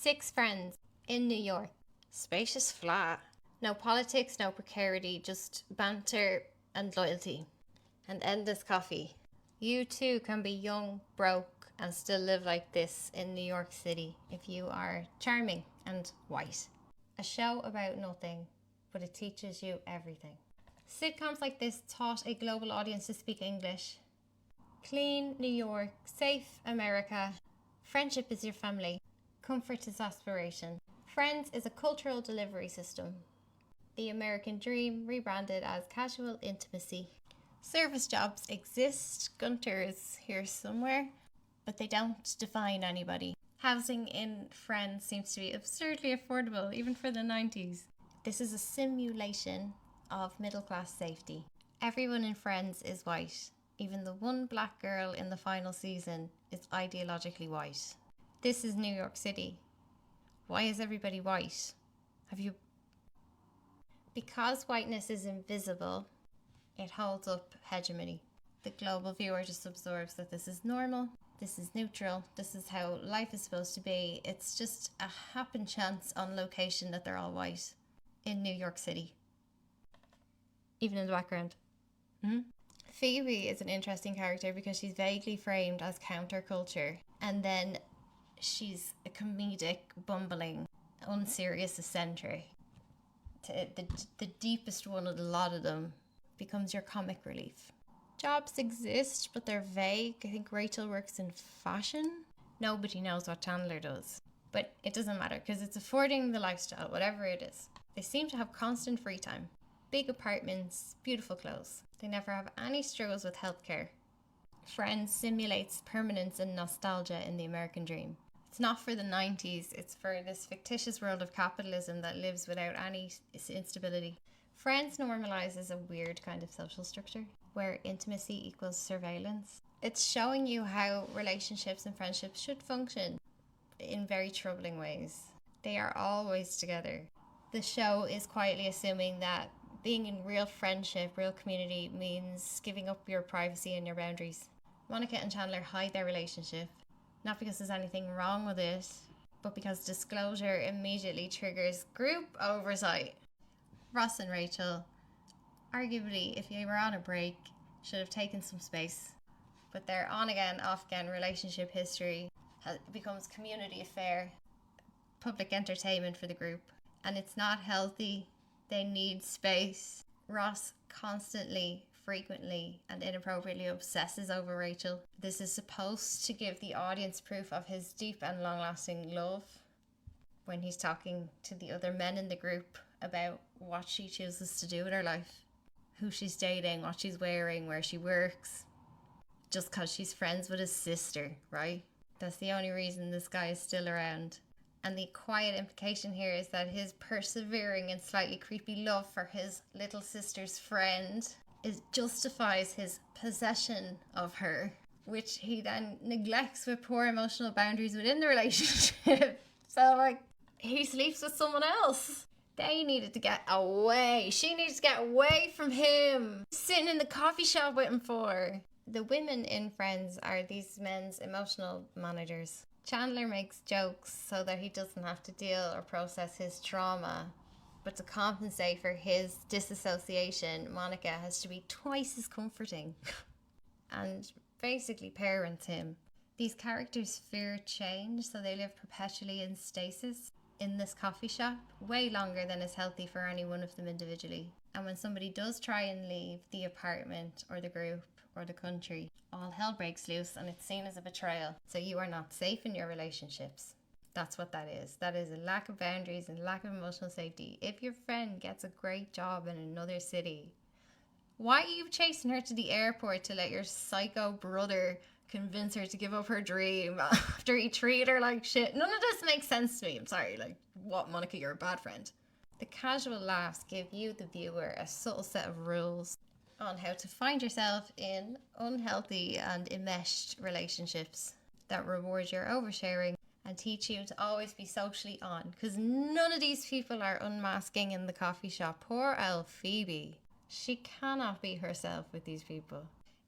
6 friends in New York. Spacious flat. No politics, no precarity, just banter and loyalty. And endless coffee. You too can be young, broke, and still live like this in New York City if you are charming and white. A show about nothing, but it teaches you everything. Sitcoms like this taught a global audience to speak English. Clean New York, safe America. Friendship is your family. Comfort is aspiration. Friends is a cultural delivery system. The American dream rebranded as casual intimacy. Service jobs exist. Gunter is here somewhere, but they don't define anybody. Housing in Friends seems to be absurdly affordable, even for the 90s. This is a simulation of middle-class safety. Everyone in Friends is white. Even the one black girl in the final season is ideologically white. This is New York City. Why is everybody white? Because whiteness is invisible, it holds up hegemony. The global viewer just absorbs that this is normal, this is neutral, this is how life is supposed to be. It's just a happen chance on location that they're all white in New York City. Even in the background. Phoebe is an interesting character because she's vaguely framed as counterculture, and then she's a comedic, bumbling, unserious eccentric. The deepest one of the lot of them becomes your comic relief. Jobs exist, but they're vague. I think Rachel works in fashion. Nobody knows what Chandler does. But it doesn't matter because it's affording the lifestyle, whatever it is. They seem to have constant free time. Big apartments, beautiful clothes. They never have any struggles with healthcare. Friends simulates permanence and nostalgia in the American dream. It's not for the 90s, it's for this fictitious world of capitalism that lives without any instability. Friends normalizes a weird kind of social structure where intimacy equals surveillance. It's showing you how relationships and friendships should function in very troubling ways. They are always together. The show is quietly assuming that being in real friendship, real community, means giving up your privacy and your boundaries. Monica and Chandler hide their relationship. Not because there's anything wrong with it, but because disclosure immediately triggers group oversight. Ross and Rachel, arguably, if you were on a break, should have taken some space. But their on-again, off-again relationship history becomes community affair, public entertainment for the group. And it's not healthy. They need space. Ross constantly, frequently, and inappropriately obsesses over Rachel. This is supposed to give the audience proof of his deep and long-lasting love when he's talking to the other men in the group about what she chooses to do with her life, who she's dating, what she's wearing, where she works, just because she's friends with his sister, right? That's the only reason this guy is still around. And the quiet implication here is that his persevering and slightly creepy love for his little sister's friend justifies his possession of her, which he then neglects with poor emotional boundaries within the relationship. So, he sleeps with someone else. They needed to get away. She needs to get away from him. Sitting in the coffee shop with him for. The women in Friends are these men's emotional managers. Chandler makes jokes so that he doesn't have to deal or process his trauma. But to compensate for his disassociation, Monica has to be twice as comforting and basically parents him. These characters fear change, so they live perpetually in stasis in this coffee shop, way longer than is healthy for any one of them individually. And when somebody does try and leave the apartment or the group or the country, all hell breaks loose and it's seen as a betrayal. So you are not safe in your relationships. That's what that is. That is a lack of boundaries and lack of emotional safety. If your friend gets a great job in another city, why are you chasing her to the airport to let your psycho brother convince her to give up her dream after he treated her like shit? None of this makes sense to me. I'm sorry, what, Monica, you're a bad friend. The casual laughs give you, the viewer, a subtle set of rules on how to find yourself in unhealthy and enmeshed relationships that reward your oversharing and teach you to always be socially on, because none of these people are unmasking in the coffee shop. Poor old Phoebe. She cannot be herself with these people.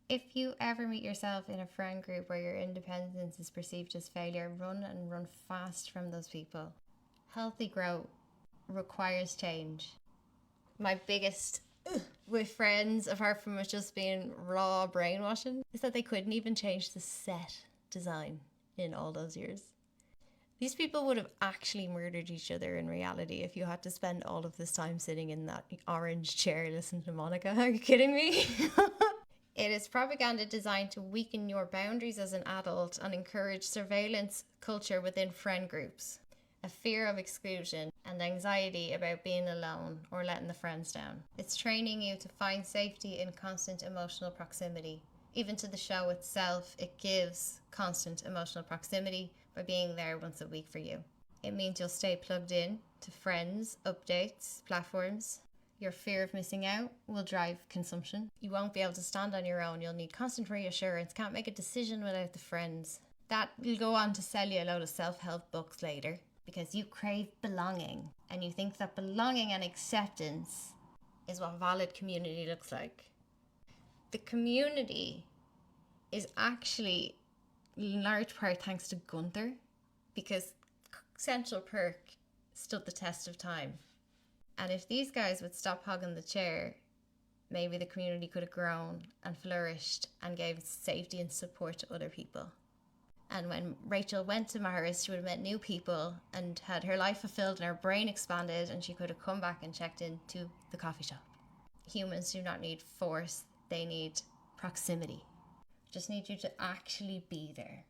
If you ever meet yourself in a friend group where your independence is perceived as failure, run and run fast from those people. Healthy growth requires change. My biggest with friends, apart from it just being raw brainwashing, is that they couldn't even change the set design in all those years. These people would have actually murdered each other in reality if you had to spend all of this time sitting in that orange chair listening to Monica. Are you kidding me? It is propaganda designed to weaken your boundaries as an adult and encourage surveillance culture within friend groups, a fear of exclusion, and anxiety about being alone or letting the friends down. It's training you to find safety in constant emotional proximity. Even to the show itself, it gives constant emotional proximity by being there once a week for you. It means you'll stay plugged in to friends, updates, platforms. Your fear of missing out will drive consumption. You won't be able to stand on your own. You'll need constant reassurance. Can't make a decision without the friends. That will go on to sell you a load of self-help books later because you crave belonging and you think that belonging and acceptance is what valid community looks like. The community is actually in large part thanks to Gunther because Central Perk stood the test of time. And if these guys would stop hogging the chair, maybe the community could have grown and flourished and gave safety and support to other people. And when Rachel went to Mars, she would have met new people and had her life fulfilled and her brain expanded, and she could have come back and checked into the coffee shop. Humans do not need force, they need proximity. Just need you to actually be there.